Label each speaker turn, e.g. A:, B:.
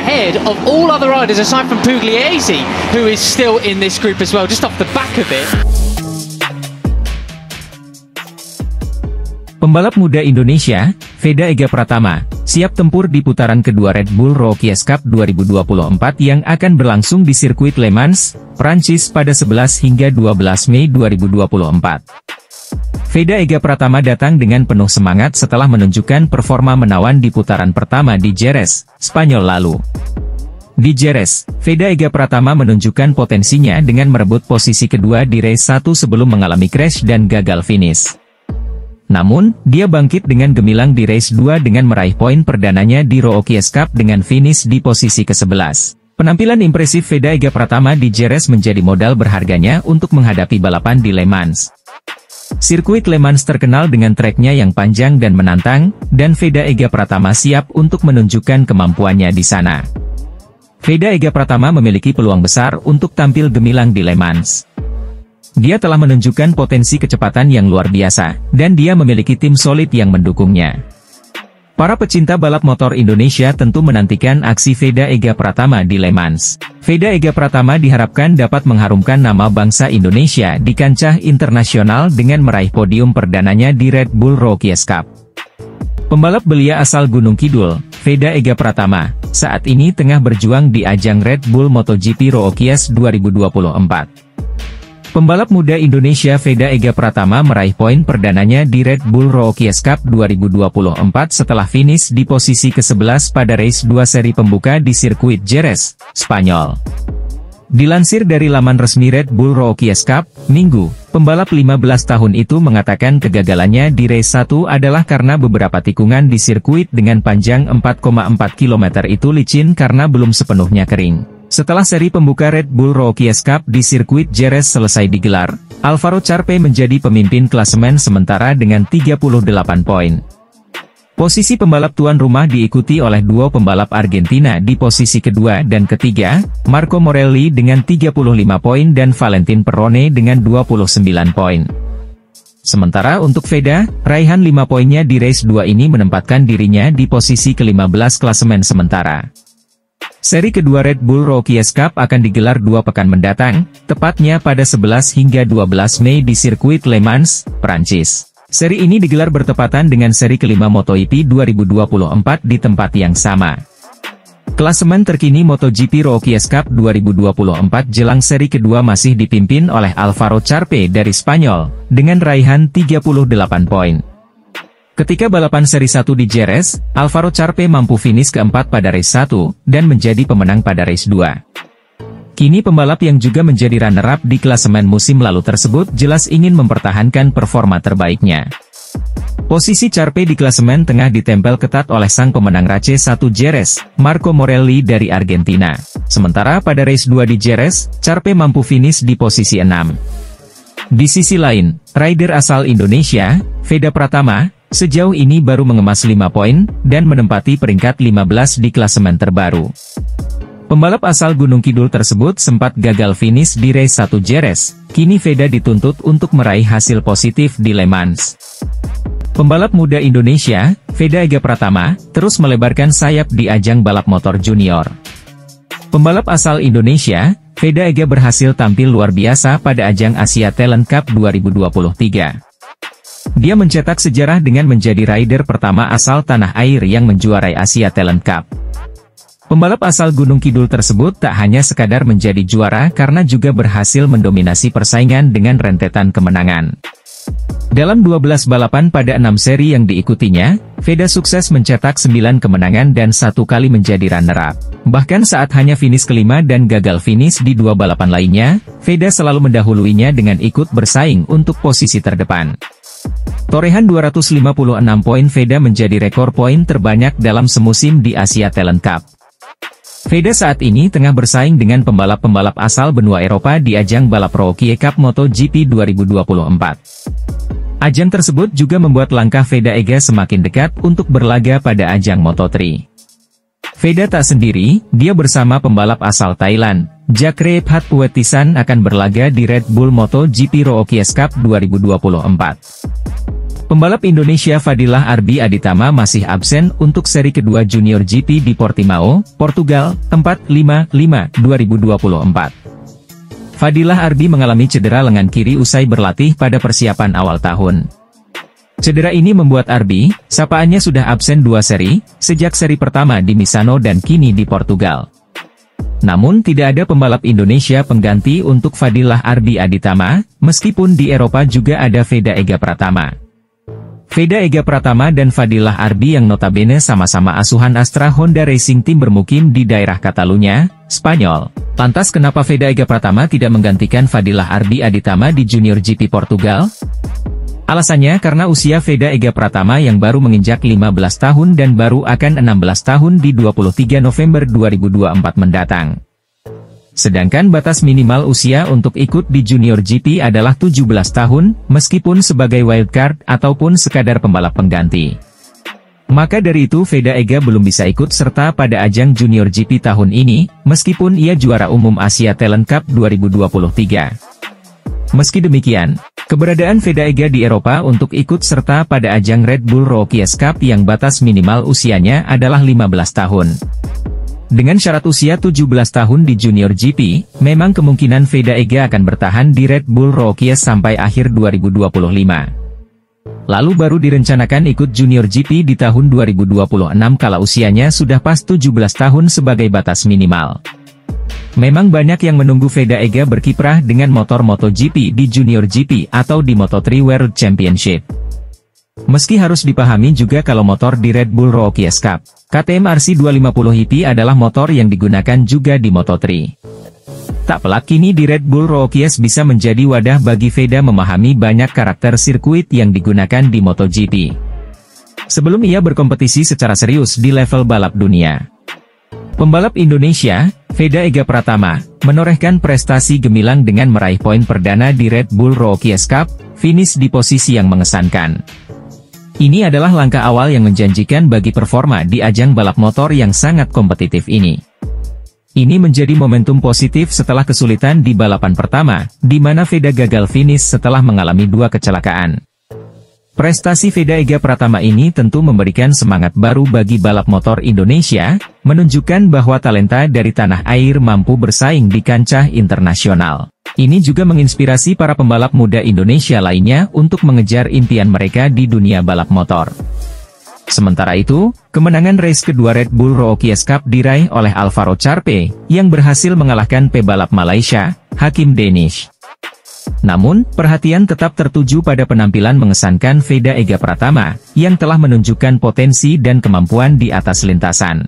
A: ahead of all other riders aside from Pugliese, who is still in this group as well, just off the back of it.
B: Pembalap muda Indonesia, Veda Ega Pratama, siap tempur di putaran kedua Red Bull Rookies Cup 2024 yang akan berlangsung di sirkuit Le Mans, Prancis pada 11 hingga 12 Mei 2024. Veda Ega Pratama datang dengan penuh semangat setelah menunjukkan performa menawan di putaran pertama di Jerez, Spanyol lalu. Di Jerez, Veda Ega Pratama menunjukkan potensinya dengan merebut posisi kedua di race 1 sebelum mengalami crash dan gagal finish. Namun, dia bangkit dengan gemilang di race 2 dengan meraih poin perdananya di Rookies Cup dengan finish di posisi ke-11. Penampilan impresif Veda Ega Pratama di Jerez menjadi modal berharganya untuk menghadapi balapan di Le Mans. Sirkuit Le Mans terkenal dengan treknya yang panjang dan menantang, dan Veda Ega Pratama siap untuk menunjukkan kemampuannya di sana. Veda Ega Pratama memiliki peluang besar untuk tampil gemilang di Le Mans. Dia telah menunjukkan potensi kecepatan yang luar biasa, dan dia memiliki tim solid yang mendukungnya. Para pecinta balap motor Indonesia tentu menantikan aksi Veda Ega Pratama di Le Mans. Veda Ega Pratama diharapkan dapat mengharumkan nama bangsa Indonesia di kancah internasional dengan meraih podium perdananya di Red Bull Rookies Cup. Pembalap belia asal Gunung Kidul, Veda Ega Pratama, saat ini tengah berjuang di ajang Red Bull MotoGP Rookies 2024. Pembalap muda Indonesia Veda Ega Pratama meraih poin perdananya di Red Bull Rookies Cup 2024 setelah finish di posisi ke-11 pada race 2 seri pembuka di sirkuit Jerez, Spanyol. Dilansir dari laman resmi Red Bull Rookies Cup, Minggu, pembalap 15 tahun itu mengatakan kegagalannya di race 1 adalah karena beberapa tikungan di sirkuit dengan panjang 4,4 km itu licin karena belum sepenuhnya kering. Setelah seri pembuka Red Bull Rookies Cup di sirkuit Jerez selesai digelar, Alvaro Charpe menjadi pemimpin klasemen sementara dengan 38 poin. Posisi pembalap tuan rumah diikuti oleh duo pembalap Argentina di posisi kedua dan ketiga, Marco Morelli dengan 35 poin dan Valentin Perrone dengan 29 poin. Sementara untuk Veda, raihan 5 poinnya di race 2 ini menempatkan dirinya di posisi ke-15 klasemen sementara. Seri kedua Red Bull Rookies Cup akan digelar 2 pekan mendatang, tepatnya pada 11 hingga 12 Mei di sirkuit Le Mans, Prancis. Seri ini digelar bertepatan dengan seri kelima MotoGP 2024 di tempat yang sama. Klasemen terkini MotoGP Rookies Cup 2024 jelang seri kedua masih dipimpin oleh Alvaro Charpe dari Spanyol, dengan raihan 38 poin. Ketika balapan seri 1 di Jerez, Alvaro Charpe mampu finish keempat pada race 1, dan menjadi pemenang pada race 2. Kini pembalap yang juga menjadi runner-up di klasemen musim lalu tersebut jelas ingin mempertahankan performa terbaiknya. Posisi Charpe di klasemen tengah ditempel ketat oleh sang pemenang race 1 Jerez, Marco Morelli dari Argentina. Sementara pada race 2 di Jerez, Charpe mampu finish di posisi 6. Di sisi lain, rider asal Indonesia, Veda Pratama, sejauh ini baru mengemas 5 poin, dan menempati peringkat 15 di klasemen terbaru. Pembalap asal Gunung Kidul tersebut sempat gagal finish di race 1 Jerez, kini Veda dituntut untuk meraih hasil positif di Le Mans. Pembalap muda Indonesia, Veda Ega Pratama, terus melebarkan sayap di ajang balap motor junior. Pembalap asal Indonesia, Veda Ega berhasil tampil luar biasa pada ajang Asia Talent Cup 2023. Dia mencetak sejarah dengan menjadi rider pertama asal tanah air yang menjuarai Asia Talent Cup. Pembalap asal Gunung Kidul tersebut tak hanya sekadar menjadi juara karena juga berhasil mendominasi persaingan dengan rentetan kemenangan. Dalam 12 balapan pada 6 seri yang diikutinya, Veda sukses mencetak 9 kemenangan dan 1 kali menjadi runner-up. Bahkan saat hanya finish kelima dan gagal finish di 2 balapan lainnya, Veda selalu mendahuluinya dengan ikut bersaing untuk posisi terdepan. Torehan 256 poin Veda menjadi rekor poin terbanyak dalam semusim di Asia Talent Cup. Veda saat ini tengah bersaing dengan pembalap-pembalap asal benua Eropa di ajang balap Rookies Cup MotoGP 2024. Ajang tersebut juga membuat langkah Veda Ega semakin dekat untuk berlaga pada ajang Moto3. Veda tak sendiri, dia bersama pembalap asal Thailand, Jakrep Hatpuetisan akan berlaga di Red Bull MotoGP Rookies Cup 2024. Pembalap Indonesia Fadilah Arbi Aditama masih absen untuk seri kedua Junior GP di Portimao, Portugal, 4/5/2024. Fadilah Arbi mengalami cedera lengan kiri usai berlatih pada persiapan awal tahun. Cedera ini membuat Arbi, sapaannya sudah absen 2 seri, sejak seri pertama di Misano dan kini di Portugal. Namun tidak ada pembalap Indonesia pengganti untuk Fadilah Arbi Aditama, meskipun di Eropa juga ada Veda Ega Pratama. Veda Ega Pratama dan Fadilah Arbi yang notabene sama-sama asuhan Astra Honda Racing Team bermukim di daerah Catalunya, Spanyol. Lantas kenapa Veda Ega Pratama tidak menggantikan Fadilah Arbi Aditama di Junior GP Portugal? Alasannya karena usia Veda Ega Pratama yang baru menginjak 15 tahun dan baru akan 16 tahun di 23 November 2024 mendatang. Sedangkan batas minimal usia untuk ikut di Junior GP adalah 17 tahun, meskipun sebagai wildcard ataupun sekadar pembalap pengganti. Maka dari itu Veda Ega belum bisa ikut serta pada ajang Junior GP tahun ini, meskipun ia juara umum Asia Talent Cup 2023. Meski demikian, keberadaan Veda Ega di Eropa untuk ikut serta pada ajang Red Bull Rookies Cup yang batas minimal usianya adalah 15 tahun. Dengan syarat usia 17 tahun di Junior GP, memang kemungkinan Veda Ega akan bertahan di Red Bull Rookies sampai akhir 2025. Lalu baru direncanakan ikut Junior GP di tahun 2026 kala usianya sudah pas 17 tahun sebagai batas minimal. Memang banyak yang menunggu Veda Ega berkiprah dengan motor MotoGP di Junior GP atau di Moto3 World Championship. Meski harus dipahami juga kalau motor di Red Bull Rookies Cup, KTM RC250 Hippie adalah motor yang digunakan juga di Moto3. Tak pelak kini di Red Bull Rookies bisa menjadi wadah bagi Veda memahami banyak karakter sirkuit yang digunakan di MotoGP. Sebelum ia berkompetisi secara serius di level balap dunia. Pembalap Indonesia, Veda Ega Pratama, menorehkan prestasi gemilang dengan meraih poin perdana di Red Bull Rookies Cup, finish di posisi yang mengesankan. Ini adalah langkah awal yang menjanjikan bagi performa di ajang balap motor yang sangat kompetitif ini. Ini menjadi momentum positif setelah kesulitan di balapan pertama, di mana Veda gagal finish setelah mengalami 2 kecelakaan. Prestasi Veda Ega Pratama ini tentu memberikan semangat baru bagi balap motor Indonesia, menunjukkan bahwa talenta dari tanah air mampu bersaing di kancah internasional. Ini juga menginspirasi para pembalap muda Indonesia lainnya untuk mengejar impian mereka di dunia balap motor. Sementara itu, kemenangan race kedua Red Bull Rookies Cup diraih oleh Alvaro Charpe, yang berhasil mengalahkan pebalap Malaysia, Hakim Danish. Namun, perhatian tetap tertuju pada penampilan mengesankan Veda Ega Pratama, yang telah menunjukkan potensi dan kemampuan di atas lintasan.